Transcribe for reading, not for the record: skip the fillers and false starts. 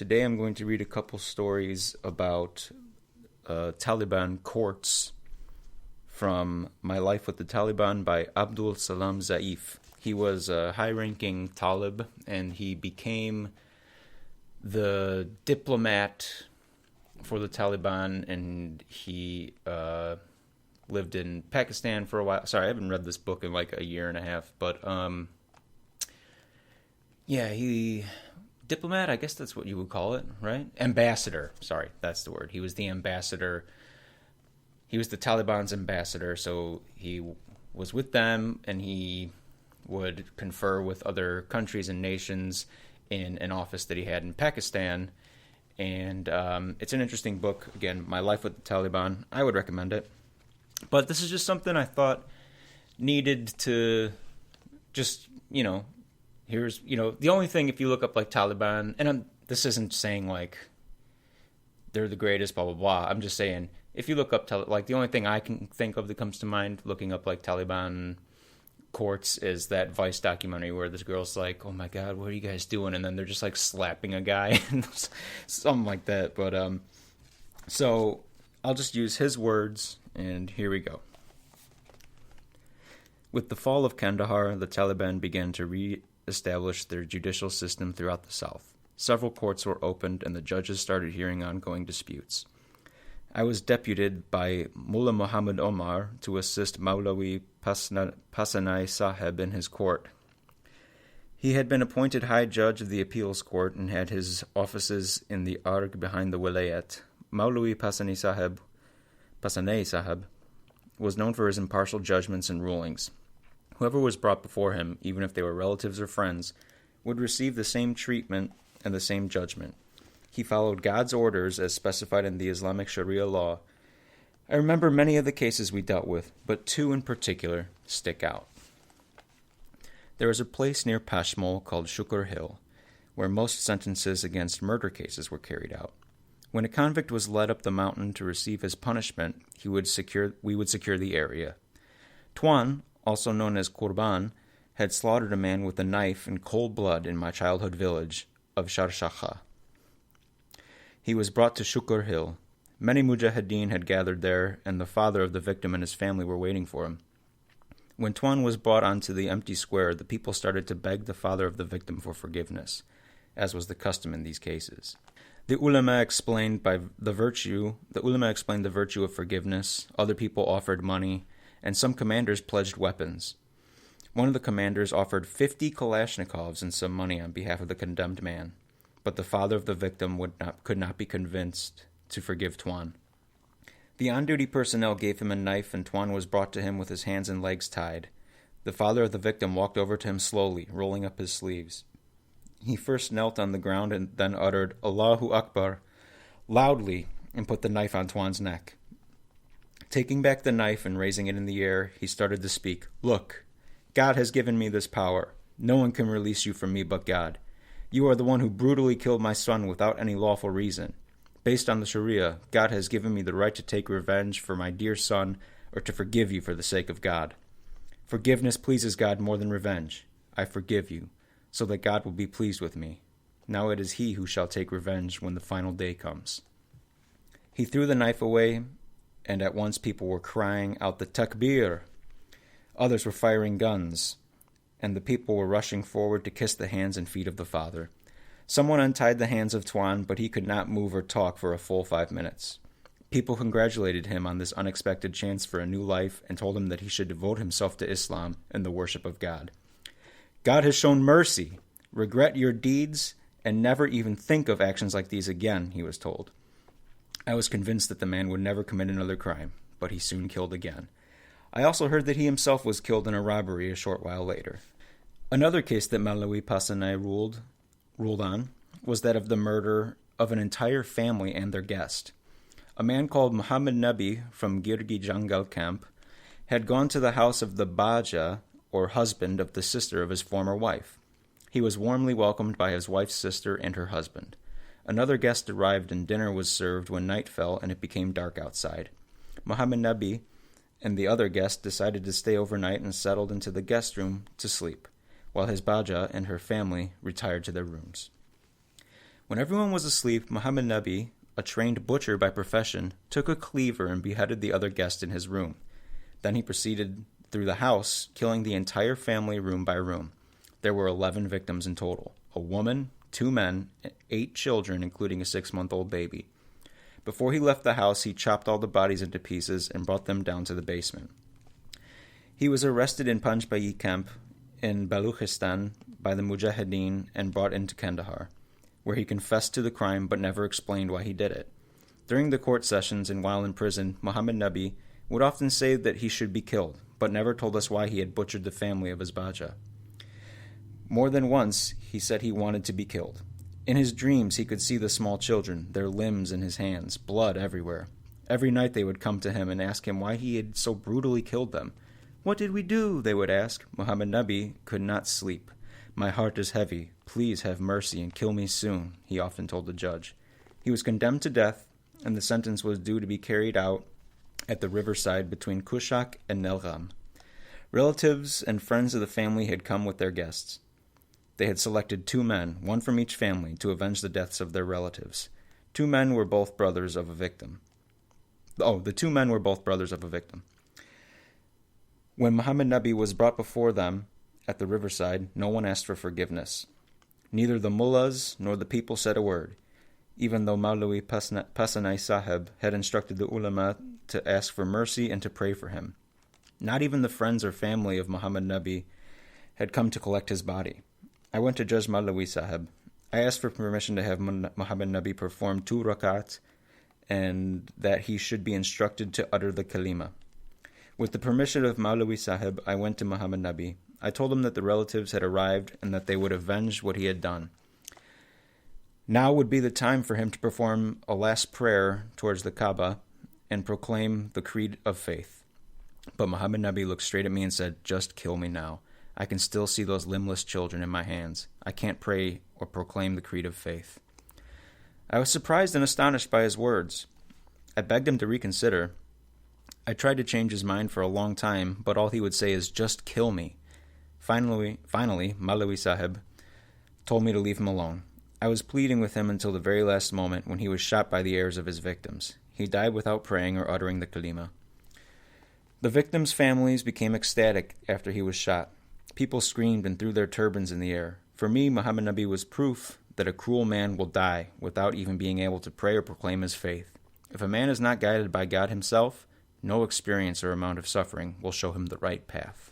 Today I'm going to read a couple stories about Taliban courts from My Life with the Taliban by Abdul Salam Zaeef. He was a high-ranking Talib, and he became the diplomat for the Taliban, and he lived in Pakistan for a while. Sorry, I haven't read this book in like a year and a half, but he diplomat, I guess that's what you would call it, right? Ambassador. Sorry, that's the word. He was the ambassador. He was the Taliban's ambassador, so he was with them, and he would confer with other countries and nations in an office that he had in Pakistan. And it's an interesting book. Again, My Life with the Taliban. I would recommend it. But this is just something I thought needed to just, here's, the only thing, if you look up like Taliban, and this isn't saying like they're the greatest, blah, blah, blah. I'm just saying, if you look up, the only thing I can think of that comes to mind looking up like Taliban courts is that Vice documentary where this girl's like, oh my God, what are you guys doing? And then they're just like slapping a guy and something like that. But, so I'll just use his words, and here we go. With the fall of Kandahar, the Taliban began to re-establish their judicial system throughout the south. Several courts were opened, and the judges started hearing ongoing disputes. I was deputed by Mullah Muhammad Omar to assist Maulawi Pasanai Sahib in his court. He had been appointed High Judge of the Appeals Court and had his offices in the Arg behind the Wilayat. Maulawi Pasanai Sahib was known for his impartial judgments and rulings. Whoever was brought before him, even if they were relatives or friends, would receive the same treatment and the same judgment. He followed God's orders as specified in the Islamic Sharia law. I remember many of the cases we dealt with, but two in particular stick out. There is a place near Pashmol called Shukr Hill, where most sentences against murder cases were carried out. When a convict was led up the mountain to receive his punishment, we would secure the area. Tuan, also known as Qurban, had slaughtered a man with a knife in cold blood in my childhood village of Sharshakha. He was brought to Shukr Hill. Many mujahideen had gathered there, and the father of the victim and his family were waiting for him. When Tuan was brought onto the empty square, the people started to beg the father of the victim for forgiveness, as was the custom in these cases. The ulama explained the virtue of forgiveness. Other people offered money, and some commanders pledged weapons. One of the commanders offered 50 Kalashnikovs and some money on behalf of the condemned man, but the father of the victim could not be convinced to forgive Tuan. The on-duty personnel gave him a knife, and Tuan was brought to him with his hands and legs tied. The father of the victim walked over to him slowly, rolling up his sleeves. He first knelt on the ground and then uttered Allahu Akbar loudly and put the knife on Tuan's neck. Taking back the knife and raising it in the air, he started to speak. Look, God has given me this power. No one can release you from me but God. You are the one who brutally killed my son without any lawful reason. Based on the Sharia, God has given me the right to take revenge for my dear son or to forgive you for the sake of God. Forgiveness pleases God more than revenge. I forgive you, so that God will be pleased with me. Now it is he who shall take revenge when the final day comes. He threw the knife away, and at once people were crying out the takbir. Others were firing guns, and the people were rushing forward to kiss the hands and feet of the father. Someone untied the hands of Tuan, but he could not move or talk for a full 5 minutes. People congratulated him on this unexpected chance for a new life and told him that he should devote himself to Islam and the worship of God. God has shown mercy. Regret your deeds and never even think of actions like these again, he was told. I was convinced that the man would never commit another crime, but he soon killed again. I also heard that he himself was killed in a robbery a short while later. Another case that Maulawi Pasanai ruled on was that of the murder of an entire family and their guest. A man called Muhammad Nabi from Girgi Jangal camp had gone to the house of the Baja, or husband of the sister of his former wife. He was warmly welcomed by his wife's sister and her husband. Another guest arrived and dinner was served when night fell and it became dark outside. Muhammad Nabi and the other guest decided to stay overnight and settled into the guest room to sleep, while his Baja and her family retired to their rooms. When everyone was asleep, Muhammad Nabi, a trained butcher by profession, took a cleaver and beheaded the other guest in his room. Then he proceeded through the house, killing the entire family room by room. There were 11 victims in total: a woman, 2 men, 8 children, including a 6-month-old baby. Before he left the house, he chopped all the bodies into pieces and brought them down to the basement. He was arrested in Panjbai camp in Baluchistan by the Mujahideen and brought into Kandahar, where he confessed to the crime but never explained why he did it. During the court sessions and while in prison, Muhammad Nabi would often say that he should be killed, but never told us why he had butchered the family of his Baja. More than once, he said he wanted to be killed. In his dreams, he could see the small children, their limbs in his hands, blood everywhere. Every night they would come to him and ask him why he had so brutally killed them. "What did we do?" they would ask. Muhammad Nabi could not sleep. "My heart is heavy. Please have mercy and kill me soon," he often told the judge. He was condemned to death, and the sentence was due to be carried out at the riverside between Kushak and Nelram. Relatives and friends of the family had come with their guests. They had selected 2 men, one from each family, to avenge the deaths of their relatives. 2 men were both brothers of a victim. The 2 men were both brothers of a victim. When Muhammad Nabi was brought before them at the riverside, no one asked for forgiveness. Neither the mullahs nor the people said a word, even though Maulawi Pasanai Sahib had instructed the ulama to ask for mercy and to pray for him. Not even the friends or family of Muhammad Nabi had come to collect his body. I went to Judge Maulawi Sahib. I asked for permission to have Muhammad Nabi perform 2 rakats and that he should be instructed to utter the kalima. With the permission of Maulawi Sahib, I went to Muhammad Nabi. I told him that the relatives had arrived and that they would avenge what he had done. Now would be the time for him to perform a last prayer towards the Kaaba and proclaim the creed of faith. But Muhammad Nabi looked straight at me and said, "Just kill me now. I can still see those limbless children in my hands. I can't pray or proclaim the creed of faith." I was surprised and astonished by his words. I begged him to reconsider. I tried to change his mind for a long time, but all he would say is, "Just kill me." Finally, Maulawi Sahib told me to leave him alone. I was pleading with him until the very last moment when he was shot by the heirs of his victims. He died without praying or uttering the kalima. The victims' families became ecstatic after he was shot. People screamed and threw their turbans in the air. For me, Muhammad Nabi was proof that a cruel man will die without even being able to pray or proclaim his faith. If a man is not guided by God himself, no experience or amount of suffering will show him the right path.